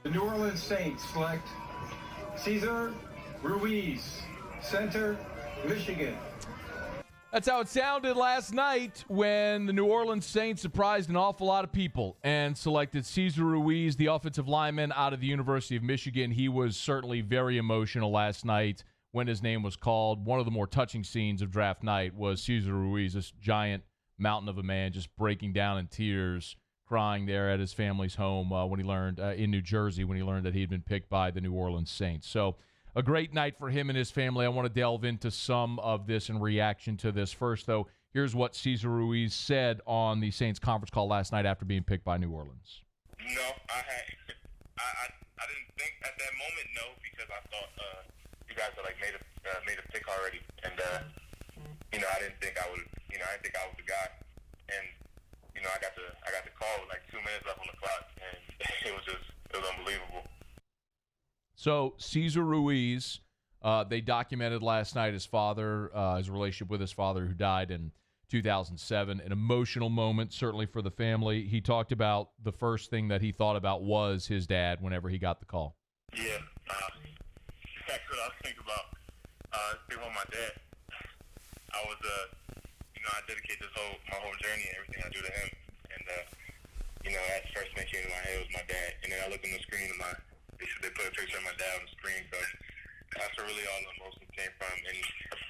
The New Orleans Saints select Cesar Ruiz, center, Michigan. That's how it sounded last night when the New Orleans Saints surprised an awful lot of people and selected Cesar Ruiz, the offensive lineman out of the University of Michigan. He was certainly very emotional last night when his name was called. One of the more touching scenes of draft night was Cesar Ruiz, this giant mountain of a man, just breaking down in tears, crying there at his family's home when he learned in New Jersey when he learned that he had been picked by the New Orleans Saints. So a great night for him and his family. I want to delve into some of this in reaction to this. First, though, here's what Cesar Ruiz said on the Saints conference call last night after being picked by New Orleans. No, I didn't think at that moment, no, because I thought you guys had made a pick already, and I didn't think I would. I didn't think I was the guy, and I got the call with like 2 minutes left on the clock, and it was unbelievable. So Cesar Ruiz, they documented last night his father, his relationship with his father who died in 2007, an emotional moment certainly for the family. He talked about the first thing that he thought about was his dad whenever he got the call. Yeah, that's what I was thinking about. Thinking about my dad. I was, I dedicate my whole journey and everything I do to him. And, that first thing came to my head was my dad. And then I looked on the screen and they put a picture of my dad on the screen. So that's where really all the emotions came from. And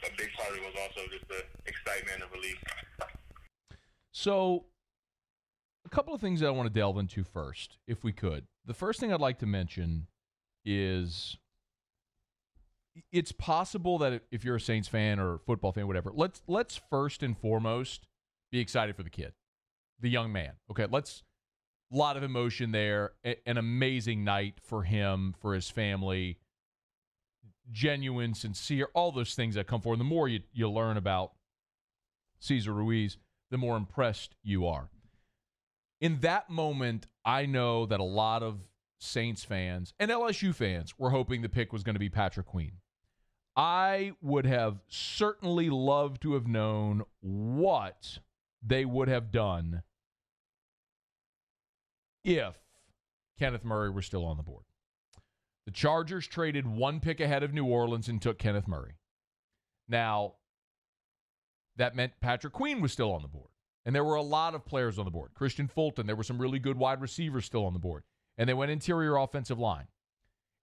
a big part of it was also just the excitement and relief. So a couple of things that I want to delve into first, if we could. The first thing I'd like to mention is it's possible that if you're a Saints fan or football fan, whatever, let's first and foremost be excited for the kid, the young man. Okay, a lot of emotion there, an amazing night for him, for his family, genuine, sincere, all those things that come forward. The more you learn about Cesar Ruiz, the more impressed you are. In that moment, I know that a lot of Saints fans and LSU fans were hoping the pick was going to be Patrick Queen. I would have certainly loved to have known what they would have done if Kenneth Murray were still on the board. The Chargers traded one pick ahead of New Orleans and took Kenneth Murray. Now, that meant Patrick Queen was still on the board. And there were a lot of players on the board. Christian Fulton, there were some really good wide receivers still on the board. And they went interior offensive line.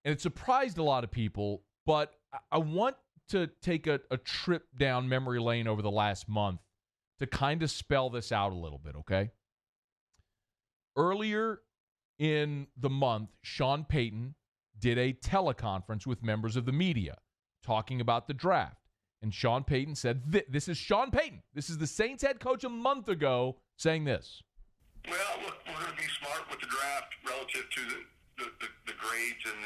And it surprised a lot of people, but I want to take a trip down memory lane over the last month to kind of spell this out a little bit, okay? Earlier in the month, Sean Payton did a teleconference with members of the media talking about the draft. And Sean Payton said, this is Sean Payton. This is the Saints head coach a month ago saying this. Well, look, we're going to be smart with the draft relative to the grades and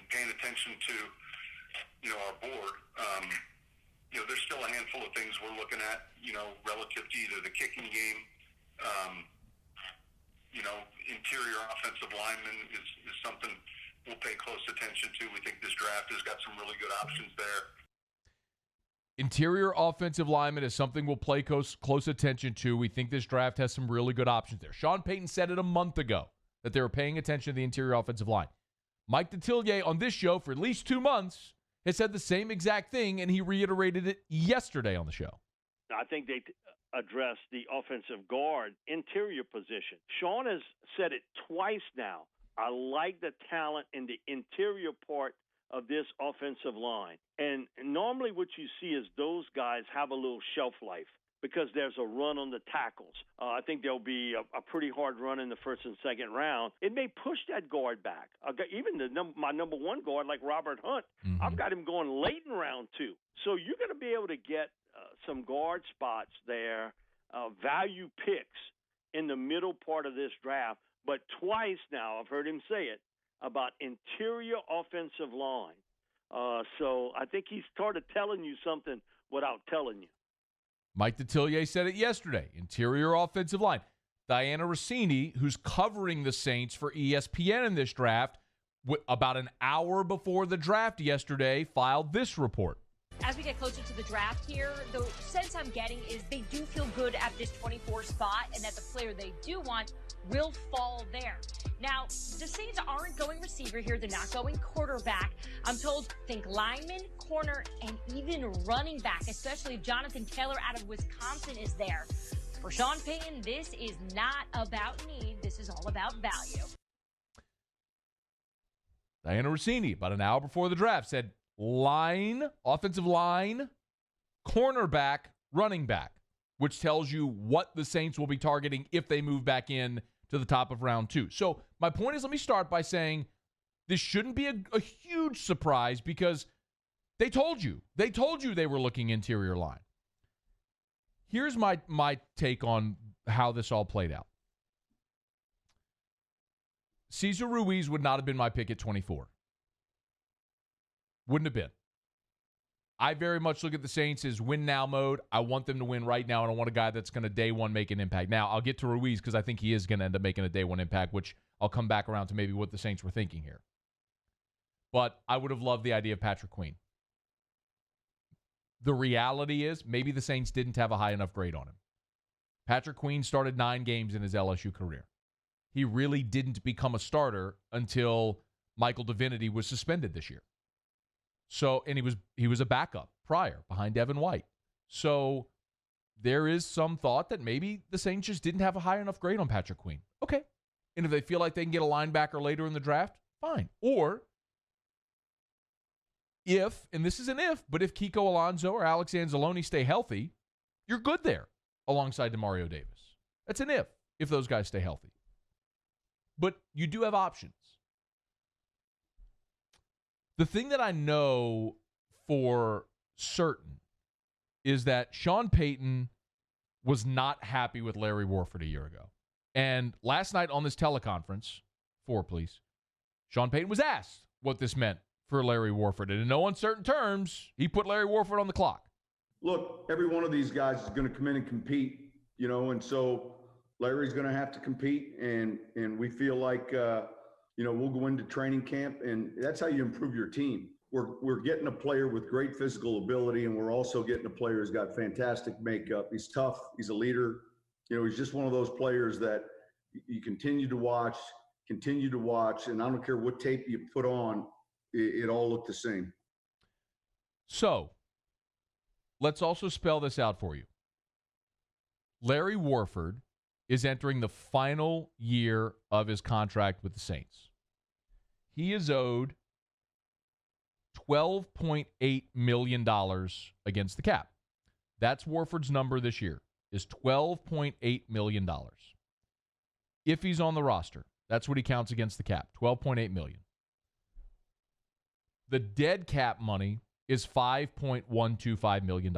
paying attention to, our board. There's still a handful of things we're looking at, relative to either the kicking game, interior offensive lineman is something we'll pay close attention to. We think this draft has got some really good options there. Interior offensive lineman is something we'll pay close attention to. We think this draft has some really good options there. Sean Payton said it a month ago that they were paying attention to the interior offensive line. Mike Detillier on this show for at least 2 months has said the same exact thing, and he reiterated it yesterday on the show. I think they addressed the offensive guard interior position. Sean has said it twice now. I like the talent in the interior part of this offensive line. And normally what you see is those guys have a little shelf life because there's a run on the tackles. I think there'll be a pretty hard run in the first and second round. It may push that guard back. Even my number one guard, like Robert Hunt, I've got him going late in round 2. So you're going to be able to get some guard spots there, value picks in the middle part of this draft. But twice now, I've heard him say it, about interior offensive line. So I think he started telling you something without telling you. Mike Detillier said it yesterday, interior offensive line. Diana Rossini, who's covering the Saints for ESPN in this draft, about an hour before the draft yesterday, filed this report. as we get closer to the draft here, the sense I'm getting is they do feel good at this 24 spot and that the player they do want will fall there. Now, the Saints aren't going receiver here. They're not going quarterback. I'm told think lineman, corner, and even running back, especially if Jonathan Taylor out of Wisconsin is there. For Sean Payton, this is not about need. This is all about value. Diana Rossini, about an hour before the draft, said line, offensive line, cornerback, running back, which tells you what the Saints will be targeting if they move back in to the top of round 2. So my point is, let me start by saying this shouldn't be a huge surprise because they told you. They told you they were looking interior line. Here's my take on how this all played out. Cesar Ruiz would not have been my pick at 24. Wouldn't have been. I very much look at the Saints as win now mode. I want them to win right now, and I want a guy that's going to day one make an impact. Now, I'll get to Ruiz because I think he is going to end up making a day one impact, which I'll come back around to maybe what the Saints were thinking here. But I would have loved the idea of Patrick Queen. The reality is maybe the Saints didn't have a high enough grade on him. Patrick Queen started 9 games in his LSU career. He really didn't become a starter until Michael Divinity was suspended this year. So, and he was a backup prior behind Devin White. So there is some thought that maybe the Saints just didn't have a high enough grade on Patrick Queen. Okay. And if they feel like they can get a linebacker later in the draft, fine. Or if, and this is an if, but if Kiko Alonso or Alex Anzalone stay healthy, you're good there alongside DeMario Davis. That's an if those guys stay healthy. But you do have options. The thing that I know for certain is that Sean Payton was not happy with Larry Warford a year ago. And last night on this teleconference, Sean Payton was asked what this meant for Larry Warford. And in no uncertain terms, he put Larry Warford on the clock. Look, every one of these guys is going to come in and compete, and so Larry's going to have to compete, and we feel like, we'll go into training camp, and that's how you improve your team. We're getting a player with great physical ability, and we're also getting a player who's got fantastic makeup. He's tough. He's a leader. He's just one of those players that you continue to watch, and I don't care what tape you put on, it all looked the same. So let's also spell this out for you. Larry Warford is entering the final year of his contract with the Saints. He is owed $12.8 million against the cap. That's Warford's number this year, is $12.8 million. If he's on the roster, that's what he counts against the cap, $12.8 million. The dead cap money is $5.125 million.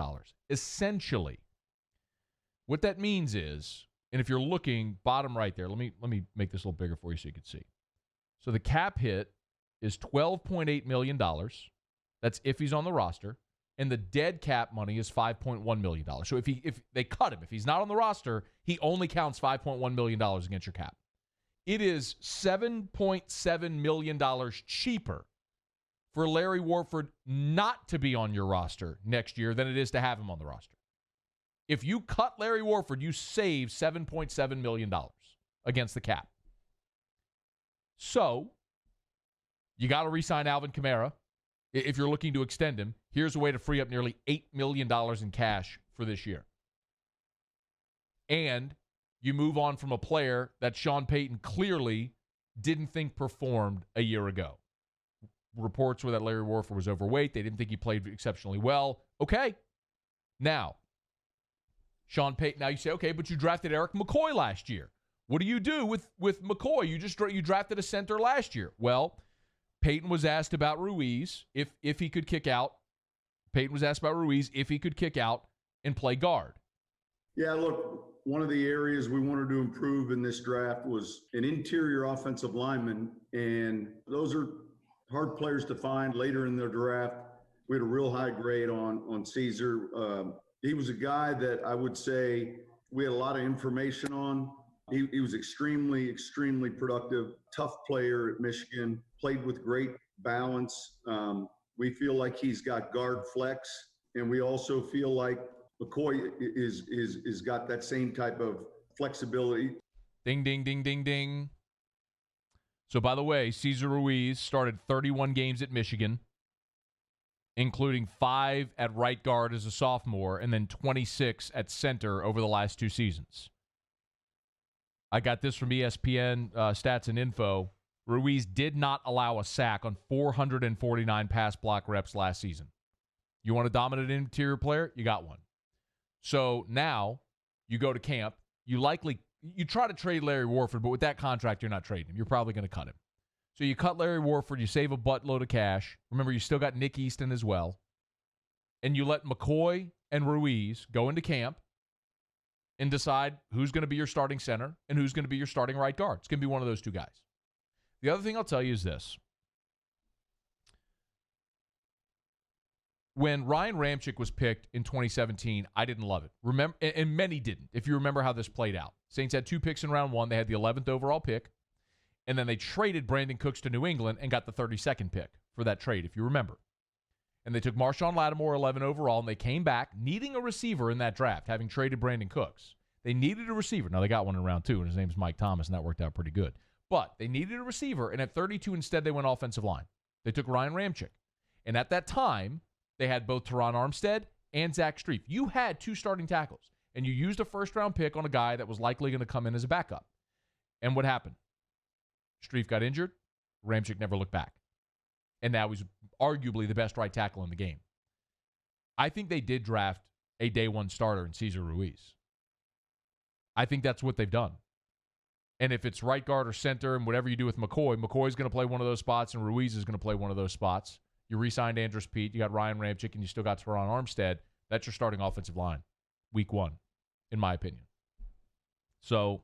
Essentially, what that means is, and if you're looking bottom right there, let me make this a little bigger for you so you can see. So the cap hit is $12.8 million. That's if he's on the roster. And the dead cap money is $5.1 million. So if they cut him, if he's not on the roster, he only counts $5.1 million against your cap. It is $7.7 million cheaper for Larry Warford not to be on your roster next year than it is to have him on the roster. If you cut Larry Warford, you save $7.7 million against the cap. So, you got to re-sign Alvin Kamara. If you're looking to extend him, here's a way to free up nearly $8 million in cash for this year. And you move on from a player that Sean Payton clearly didn't think performed a year ago. Reports were that Larry Warford was overweight. They didn't think he played exceptionally well. Okay. Now, Sean Payton, now you say, okay, but you drafted Eric McCoy last year. What do you do with McCoy? You drafted a center last year. Well, Payton was asked about Ruiz if he could kick out. Payton was asked about Ruiz if he could kick out and play guard. Yeah, look, one of the areas we wanted to improve in this draft was an interior offensive lineman, and those are hard players to find later in their draft. We had a real high grade on Cesar. He was a guy that I would say we had a lot of information on. He was extremely, extremely productive, tough player at Michigan, played with great balance. We feel like he's got guard flex. And we also feel like McCoy is got that same type of flexibility. Ding, ding, ding, ding, ding. So, by the way, Cesar Ruiz started 31 games at Michigan, including 5 at right guard as a sophomore, and then 26 at center over the last 2 seasons. I got this from ESPN Stats and Info. Ruiz did not allow a sack on 449 pass block reps last season. You want a dominant interior player? You got one. So now you go to camp. You try to trade Larry Warford, but with that contract, you're not trading him. You're probably going to cut him. So you cut Larry Warford. You save a buttload of cash. Remember, you still got Nick Easton as well. And you let McCoy and Ruiz go into camp and decide who's going to be your starting center and who's going to be your starting right guard. It's going to be one of those two guys. The other thing I'll tell you is this. When Ryan Ramczyk was picked in 2017, I didn't love it. Remember, and many didn't, if you remember how this played out. Saints had 2 picks in round 1. They had the 11th overall pick, and then they traded Brandon Cooks to New England and got the 32nd pick for that trade, if you remember. And they took Marshawn Lattimore 11 overall, and they came back needing a receiver in that draft, having traded Brandon Cooks. They needed a receiver. Now, they got one in round 2, and his name's Mike Thomas, and that worked out pretty good. But they needed a receiver, and at 32, instead, they went offensive line. They took Ryan Ramczyk. And at that time, they had both Teron Armstead and Zach Strief. You had 2 starting tackles, and you used a first-round pick on a guy that was likely going to come in as a backup. And what happened? Strief got injured. Ramczyk never looked back. And now he's arguably the best right tackle in the game. I think they did draft a day 1 starter in Cesar Ruiz. I think that's what they've done. And if it's right guard or center and whatever you do with McCoy, McCoy's going to play one of those spots and Ruiz is going to play one of those spots. You re-signed Andrus Peat, you got Ryan Ramczyk, and you still got Teron Armstead. That's your starting offensive line, week 1, in my opinion. So,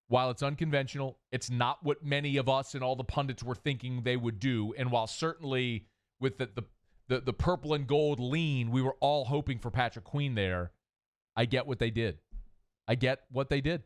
while it's unconventional, it's not what many of us and all the pundits were thinking they would do. And while certainly with the purple and gold lean, we were all hoping for Patrick Queen there, I get what they did. I get what they did.